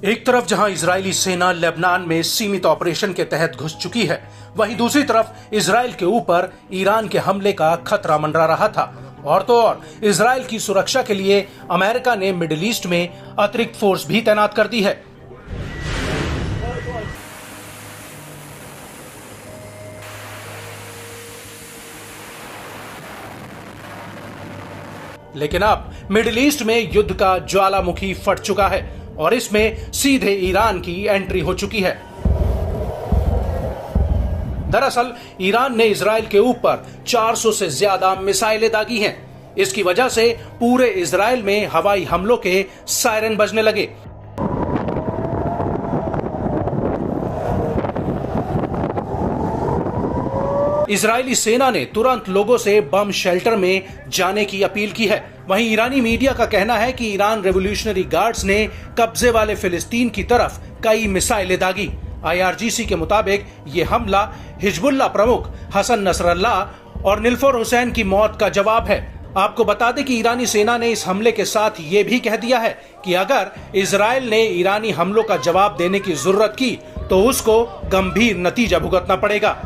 एक तरफ जहां इजरायली सेना लेबनान में सीमित ऑपरेशन के तहत घुस चुकी है, वहीं दूसरी तरफ इजरायल के ऊपर ईरान के हमले का खतरा मंडरा रहा था। और तो और इजरायल की सुरक्षा के लिए अमेरिका ने मिडिल ईस्ट में अतिरिक्त फोर्स भी तैनात कर दी है। लेकिन अब मिडिल ईस्ट में युद्ध का ज्वालामुखी फट चुका है और इसमें सीधे ईरान की एंट्री हो चुकी है। दरअसल ईरान ने इजरायल के ऊपर 400 से ज्यादा मिसाइलें दागी हैं। इसकी वजह से पूरे इजरायल में हवाई हमलों के सायरन बजने लगे। इजरायली सेना ने तुरंत लोगों से बम शेल्टर में जाने की अपील की है। वहीं ईरानी मीडिया का कहना है कि ईरान रेवोल्यूशनरी गार्ड्स ने कब्जे वाले फिलिस्तीन की तरफ कई मिसाइलें दागी। IRGC के मुताबिक ये हमला हिजबुल्लाह प्रमुख हसन नसरल्लाह और निल्फर हुसैन की मौत का जवाब है। आपको बता दें कि ईरानी सेना ने इस हमले के साथ ये भी कह दिया है कि अगर इजरायल ने ईरानी हमलों का जवाब देने की जरूरत की तो उसको गंभीर नतीजा भुगतना पड़ेगा।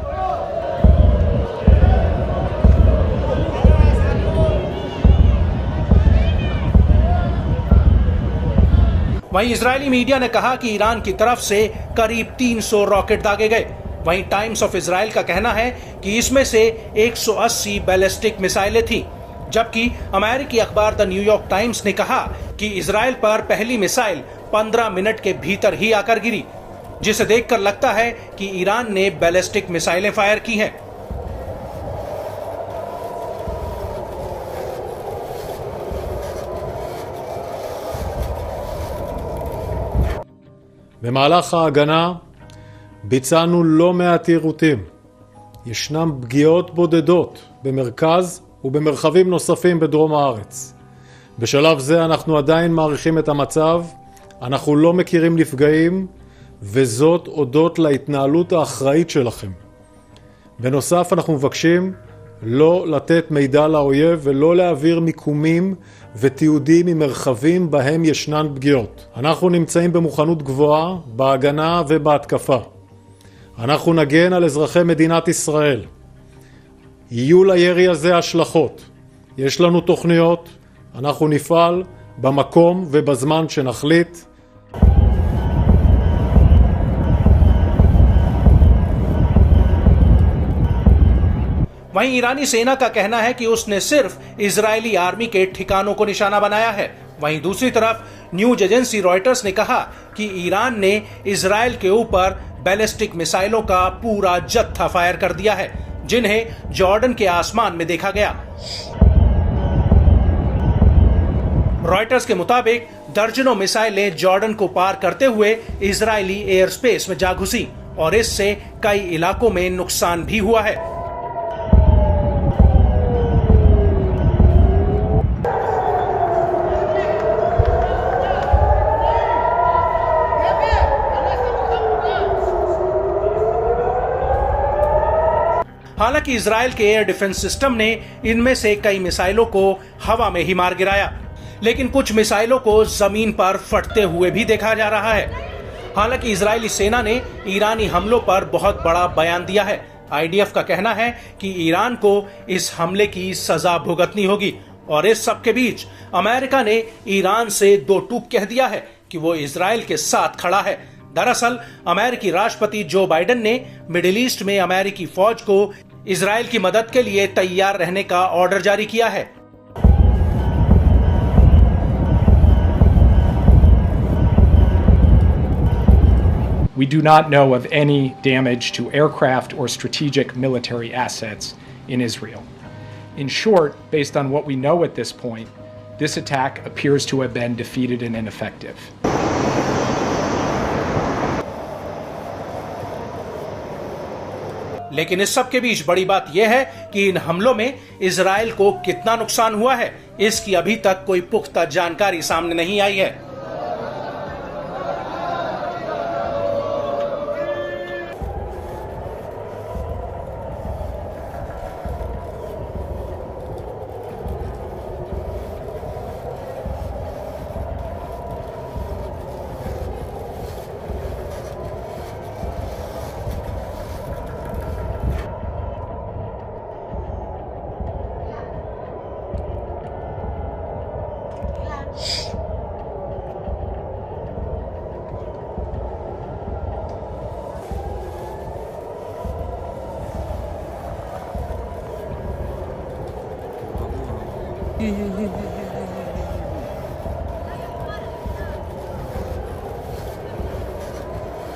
वहीं इजरायली मीडिया ने कहा कि ईरान की तरफ से करीब 300 रॉकेट दागे गए। वहीं टाइम्स ऑफ इजराइल का कहना है कि इसमें से 180 बैलिस्टिक मिसाइलें थीं, जबकि अमेरिकी अखबार द न्यूयॉर्क टाइम्स ने कहा कि इजरायल पर पहली मिसाइल 15 मिनट के भीतर ही आकर गिरी, जिसे देखकर लगता है कि ईरान ने बैलिस्टिक मिसाइलें फायर की हैं। במהלך ההגנה ביצענו לא מעט יירוטים. ישנם פגיעות בודדות במרכז ובמרחבים נוספים בדרום הארץ. בשלב זה אנחנו עדיין מעריכים את המצב, אנחנו לא מכירים נפגעים, וזאת הודות להתנהלות האחראית שלכם. בנוסף אנחנו מבקשים לא לתת מידע לאויב ולא להעביר מיקומים ותיעודים ממרחבים בהם ישנן פגיעות. אנחנו נמצאים במוכנות גבוהה בהגנה ובהתקפה. אנחנו נגן על אזרחי מדינת ישראל. יהיו לירי הזה השלכות. יש לנו תוכניות, אנחנו נפעל במקום ובזמן שנחליט. वहीं ईरानी सेना का कहना है कि उसने सिर्फ इजरायली आर्मी के ठिकानों को निशाना बनाया है। वहीं दूसरी तरफ न्यूज एजेंसी रॉयटर्स ने कहा कि ईरान ने इजरायल के ऊपर बैलिस्टिक मिसाइलों का पूरा जत्था फायर कर दिया है, जिन्हें जॉर्डन के आसमान में देखा गया। रॉयटर्स के मुताबिक दर्जनों मिसाइलें जॉर्डन को पार करते हुए इजरायली एयर स्पेस में जा घुसी और इससे कई इलाकों में नुकसान भी हुआ है। हालांकि इजरायल के एयर डिफेंस सिस्टम ने इनमें से कई मिसाइलों को हवा में ही मार गिराया, लेकिन कुछ मिसाइलों को जमीन पर फटते हुए भी देखा जा रहा है। हालांकि इजरायली सेना ने ईरानी हमलों पर बहुत बड़ा बयान दिया है। IDF का कहना है कि ईरान को इस हमले की सजा भुगतनी होगी और इस सब के बीच अमेरिका ने ईरान से दो टूक कह दिया है कि वो इजरायल के साथ खड़ा है। दरअसल अमेरिकी राष्ट्रपति जो बाइडेन ने मिडिल ईस्ट में अमेरिकी फौज को इजरायल की मदद के लिए तैयार रहने का ऑर्डर जारी किया है। We do not know of any damage to aircraft or strategic military assets in Israel. In short, based on what we know at this point, this attack appears to have been defeated and ineffective. लेकिन इस सब के बीच बड़ी बात यह है कि इन हमलों में इजरायल को कितना नुकसान हुआ है, इसकी अभी तक कोई पुख्ता जानकारी सामने नहीं आई है।